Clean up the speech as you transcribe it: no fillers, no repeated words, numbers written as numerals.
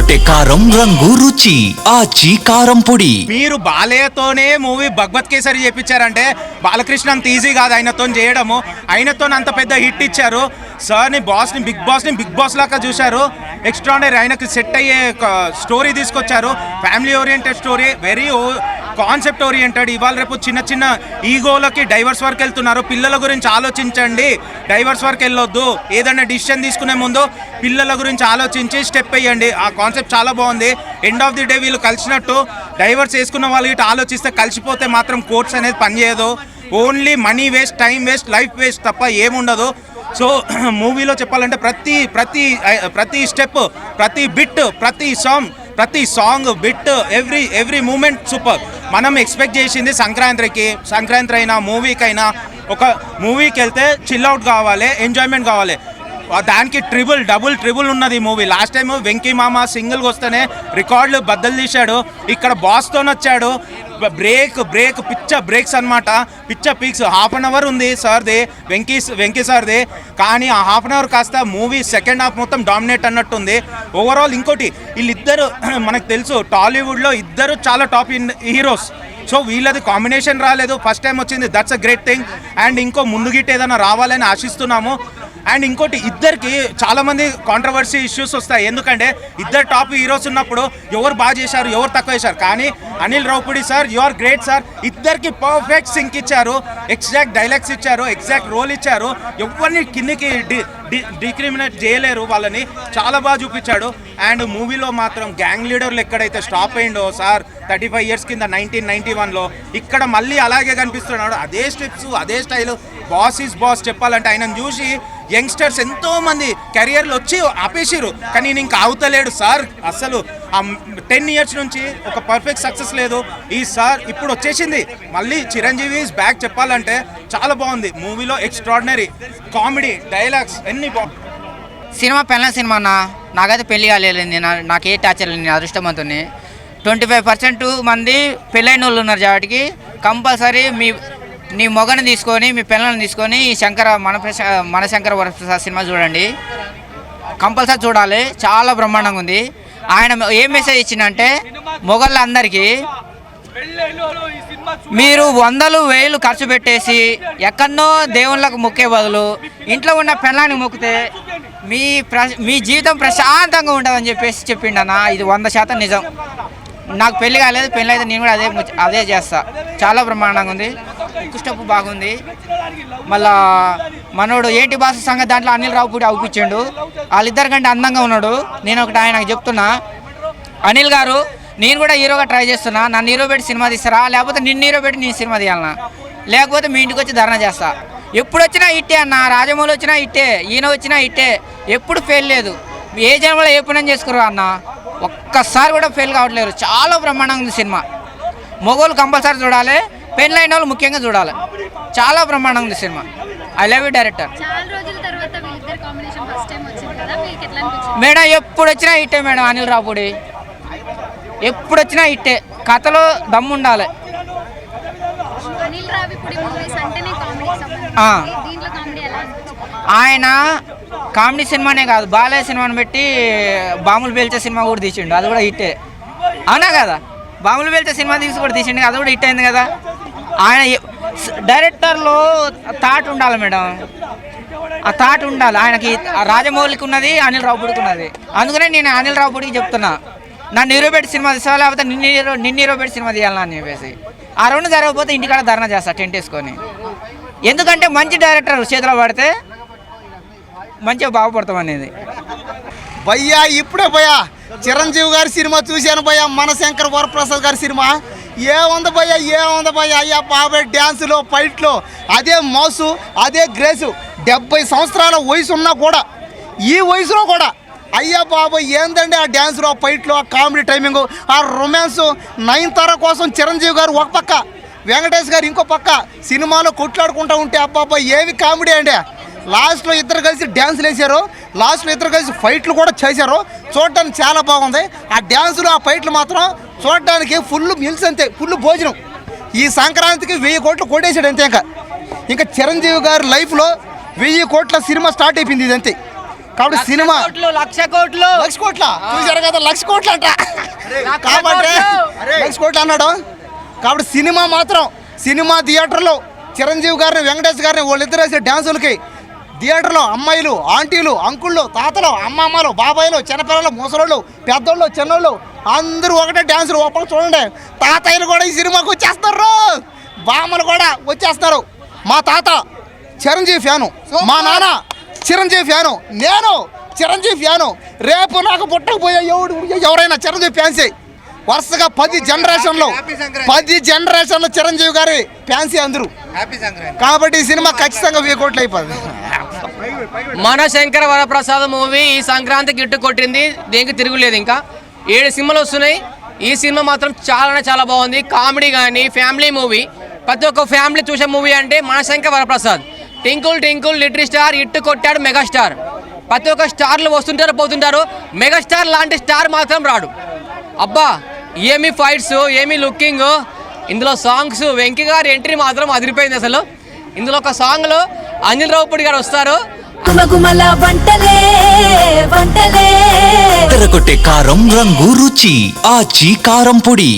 రొట్టె కారం రంగు రుచి ఆచి కారం పొడి. మీరు బాలయ్యతోనే మూవీ భగవత్ కేసరి చేపించారంటే బాలకృష్ణ అంత ఈజీ కాదు ఆయనతో చేయడము. ఆయనతో అంత పెద్ద హిట్ ఇచ్చారు. సార్ని బిగ్ బాస్ లాగా చూశారు. ఎక్స్ట్రాడనరీ, ఆయనకు సెట్ అయ్యే స్టోరీ తీసుకొచ్చారు. Family oriented story, very concept oriented. ఇవాళ రేపు చిన్న చిన్న ఈగోలకి డైవర్స్ వరకు వెళ్తున్నారు. పిల్లల గురించి ఆలోచించండి, డైవర్స్ వరకు వెళ్ళొద్దు. ఏదైనా డిసిషన్ తీసుకునే ముందు పిల్లల గురించి ఆలోచించి స్టెప్ వేయండి. ఆ కాన్సెప్ట్ చాలా బాగుంది. ఎండ్ ఆఫ్ ది డే వీళ్ళు కలిసినట్టు డైవర్స్ చేసుకున్న వాళ్ళు ఇటు ఆలోచిస్తే కలిసిపోతే మాత్రం కోర్ట్స్ అనేది పనిచేయదు. Only money waste, time waste, life waste తప్ప ఏముండదు. సో మూవీలో చెప్పాలంటే ప్రతి స్టెప్, ప్రతి బిట్, ప్రతి song bit, every moment super. మనం ఎక్స్పెక్ట్ చేసింది సంక్రాంతి అయినా మూవీకైనా, ఒక మూవీకి వెళ్తే చిల్ అవుట్ కావాలి, ఎంజాయ్మెంట్ కావాలి. దానికి డబుల్ ట్రిబుల్ ఉన్నది ఈ మూవీ. లాస్ట్ టైం వెంకీ మామ సింగిల్గా వస్తేనే రికార్డులు బద్దలు తీశాడు. ఇక్కడ బాస్తో వచ్చాడు. పిచ్చ బ్రేక్స్ అనమాట, పిచ్చ పీక్స్. హాఫ్ అన్ అవర్ ఉంది సార్ది, వెంకీ సార్ది. కానీ ఆ హాఫ్ అన్ అవర్ కాస్త మూవీ సెకండ్ హాఫ్ మొత్తం డామినేట్ అన్నట్టుంది. ఓవరాల్ ఇంకోటి, వీళ్ళిద్దరు మనకు తెలుసు టాలీవుడ్లో ఇద్దరు చాలా టాప్ హీరోస్. సో వీళ్ళది కాంబినేషన్ రాలేదు, ఫస్ట్ టైం వచ్చింది. That's a great thing. And ఇంకో ముందుగిట్ ఏదైనా రావాలని ఆశిస్తున్నాము. అండ్ ఇంకోటి, ఇద్దరికి చాలామంది కాంట్రవర్సీ ఇష్యూస్ వస్తాయి. ఎందుకంటే ఇద్దరు టాప్ హీరోస్ ఉన్నప్పుడు ఎవరు బాగా చేశారు, ఎవరు తక్కువ చేశారు. కానీ Anil Ravipudi sir, you are great sir. ఇద్దరికి పర్ఫెక్ట్ సింక్ ఇచ్చారు, ఎగ్జాక్ట్ డైలాగ్స్ ఇచ్చారు, ఎగ్జాక్ట్ రోల్ ఇచ్చారు. ఎవరిని కిందికి డిక్రిమినేట్ చేయలేరు, వాళ్ళని చాలా బాగా చూపించాడు. అండ్ మూవీలో మాత్రం గ్యాంగ్ లీడర్లు ఎక్కడైతే స్టాప్ అయిండో సార్ 35 years కింద 1991లో, ఇక్కడ మళ్ళీ అలాగే కనిపిస్తున్నాడు. అదే స్టెప్స్, అదే స్టైలు. Boss is boss. చెప్పాలంటే ఆయనను చూసి యంగ్స్టర్స్ ఎంతోమంది కెరియర్లు వచ్చి ఆపేసారు, కానీ నేను ఇంకా అవుతలేడు సార్. అసలు 10 years నుంచి ఒక పర్ఫెక్ట్ సక్సెస్ లేదు. ఈ సార్ ఇప్పుడు వచ్చేసింది మళ్ళీ. Chiranjeevi is back. చెప్పాలంటే చాలా బాగుంది మూవీలో. ఎక్స్ట్రాడినరీ కామెడీ, డైలాగ్స్ అన్ని బాగుంది. సినిమా పెళ్ళ సినిమా అన్న. నాకైతే పెళ్లి కాలేదు, నాకు ఏ టార్చర్ లేదు. నేను అదృష్టవంతుని. 25% మంది పెళ్ళైన వాళ్ళు ఉన్నారు కాబట్టి కంపల్సరీ నీ మొగని తీసుకొని, మీ పిల్లల్ని తీసుకొని ఈ మన శంకర వరప్రసాద్ సినిమా చూడండి. కంపల్సరీ చూడాలి, చాలా బ్రహ్మాండంగా ఉంది. ఆయన ఏం మెసేజ్ ఇచ్చిందంటే మొగళ్ళందరికీ, మీరు 100,000 ఖర్చు పెట్టేసి ఎక్కడనో దేవుళ్ళకు మొక్కే బదులు ఇంట్లో ఉన్న పెళ్ళానికి మొక్కితే మీ జీవితం ప్రశాంతంగా ఉంటుందని చెప్పిండన్న. ఇది 100% నిజం. నాకు పెళ్లి కాలేదు, పెళ్ళి అయితే నేను కూడా అదే చేస్తా. చాలా బ్రహ్మాండంగా ఉంది. స్టెప్ బాగుంది. మళ్ళా మనోడు ఏంటి భాష సంగతి దాంట్లో అనిల్ రావుపూడి అవుపించాడు. వాళ్ళిద్దరికంటే అందంగా ఉన్నాడు. నేను ఒకటి ఆయనకు చెప్తున్నా, అనిల్ గారు నేను కూడా హీరోగా ట్రై చేస్తున్నా. నన్ను హీరో పెట్టి సినిమా తీస్తారా, లేకపోతే నిన్ను హీరో పెట్టి నేను సినిమా తీయాలన్నా, లేకపోతే మీ ఇంటికి వచ్చి ధర్నా చేస్తా. ఎప్పుడు వచ్చినా ఇట్టే అన్న. రాజమౌళి వచ్చినా ఇట్టే, ఈయన వచ్చినా ఇట్టే. ఎప్పుడు ఫెయిల్ లేదు. ఏ జన్మలో ఏ పుణ్యం చేసుకురు అన్న, ఒక్కసారి కూడా ఫెయిల్ కావట్లేరు. చాలా బ్రహ్మాండంగా ఉంది సినిమా. మొగోళ్ళు కంపల్సరీ చూడాలి, పెళ్ళైన వాళ్ళు ముఖ్యంగా చూడాలి. చాలా బ్రహ్మాండంగా ఉంది cinema. I love you director. Madam ఎప్పుడు వచ్చినా ఇట్టే మేడం. అనిల్ రావుపూడి ఎప్పుడు వచ్చినా ఇట్టే. కథలో దమ్ము ఉండాలి. ఆయన కామెడీ సినిమానే కాదు, బాలయ్య సినిమాని పెట్టి బాములు పేల్చే సినిమా కూడా తీసిండు, అది కూడా హిట్టే. అవునా కదా? బాములు పేల్చే సినిమా కూడా తీసిండు, అది కూడా హిట్ అయింది కదా. ఆయన డైరెక్టర్లో థాట్ ఉండాలి మేడం. ఆ థాట్ ఉండాలి ఆయనకి. రాజమౌళికి ఉన్నది, అనిల్ రావుపూడికి ఉన్నది. అందుకనే నేను అనిల్ రావుపూడికి చెప్తున్నా, నన్ను హీరో పెట్టి సినిమా తీసా, లేకపోతే నిన్ను హీరో పెట్టి సినిమా తీయాలని అని చెప్పేసి. ఆ రెండు జరగకపోతే ఇంటికాడ ధర్నా చేస్తా టెంట్ వేసుకొని. ఎందుకంటే మంచి డైరెక్టర్ చేతిలో పడితే మంచిగా బాగుపడతాం అనేది. భయ్యా ఇప్పుడే భయ్యా చిరంజీవి గారి సినిమా చూశాను భయ్యా. మన శంకర్ వరప్రసాద్ గారి సినిమా ఏముంది భయ్యా. అయ్యా బాబాయ్ డ్యాన్సులో, ఫైట్లో అదే మౌసు, అదే గ్రేసు. 70 సంవత్సరాల వయసు ఉన్నా కూడా, ఈ వయసులో కూడా అయ్యా బాబాయ్ ఏందండి ఆ డ్యాన్స్లో, ఆ ఫైట్లో, ఆ కామెడీ టైమింగ్, ఆ రొమాన్స్. 9 కోసం చిరంజీవి గారు ఒక పక్క, వెంకటేష్ గారు ఇంకో పక్క సినిమాలో కొట్లాడుకుంటూ ఉంటే అబ్బాబ్బా ఏవి కామెడీ అండి. లాస్ట్లో ఇద్దరు కలిసి డ్యాన్సులు వేసారు, లాస్ట్లో ఇద్దరు కలిసి ఫైట్లు కూడా చేశారు. చూడటానికి చాలా బాగుంది. ఆ డ్యాన్సులు, ఆ ఫైట్లు మాత్రం చూడటానికి ఫుల్ మీల్స్ అంతే, ఫుల్ భోజనం. ఈ సంక్రాంతికి 1000 కోట్లు కొట్టేశాడు అంతే. ఇంకా చిరంజీవి గారి లైఫ్లో 1000 కోట్ల సినిమా స్టార్ట్ అయిపోయింది. ఇదంతే. కాబట్టి సినిమా లక్ష కోట్లు చూసారు కదా, 1,00,000 కోట్లు అంట. కాబట్టి 1,00,000 కోట్లు అన్నాడు. కాబట్టి సినిమా మాత్రం సినిమా థియేటర్లో చిరంజీవి గారిని వెంకటేష్ గారిని వాళ్ళిద్దరు వేసే డ్యాన్సులకి థియేటర్లో అమ్మాయిలు, ఆంటీలు, అంకుళ్ళు, తాతలు, అమ్మమ్మలు, బాబాయిలు, చిన్నపిల్లలు, ముసలోళ్ళు, పెద్దోళ్ళు, చిన్నోళ్ళు అందరూ ఒకటే డ్యాన్సులు. ఒప్పలు చూడండి, తాతయ్యలు కూడా ఈ సినిమాకి వచ్చేస్తారు, బామ్మలు కూడా వచ్చేస్తారు. మా తాత చిరంజీవి ఫ్యాను, మా నాన్న చిరంజీవి ఫ్యాను, నేను చిరంజీవి ఫ్యాను. రేపు నాకు పుట్టకపోయే ఎవరైనా చిరంజీవి ఫ్యాన్సే. వరుసగా 10 జనరేషన్లో చిరంజీవి గారి ఫ్యాన్సీ అందరూ. కాబట్టి ఈ సినిమా ఖచ్చితంగా 1000 కోట్లు అయిపోతుంది. మన శంకర వరప్రసాద్ మూవీ ఈ సంక్రాంతికి ఇట్టు కొట్టింది, దేనికి తిరుగులేదు. ఇంకా 7 సినిమాలు వస్తున్నాయి. ఈ సినిమా మాత్రం చాలా బాగుంది. కామెడీ కానీ ఫ్యామిలీ మూవీ, ప్రతి ఒక్క ఫ్యామిలీ చూసే మూవీ అంటే మన Shankara Varaprasad. Twinkle little star ఇట్టు కొట్టాడు మెగాస్టార్. ప్రతి ఒక్క స్టార్లు వస్తుంటారు పోతుంటారు, మెగాస్టార్ లాంటి స్టార్ మాత్రం రాడు. అబ్బా ఏమి ఫైట్స్, ఏమి లుకింగ్, ఇందులో సాంగ్స్. వెంకీ గారి ఎంట్రీ మాత్రం అదిరిపోయింది అసలు. ఇందులో ఒక సాంగ్లో అనిల్ రావుపూడి గారు వస్తారు. తెరకొట్టే కారం రంగు రుచి ఆచి కారం పొడి.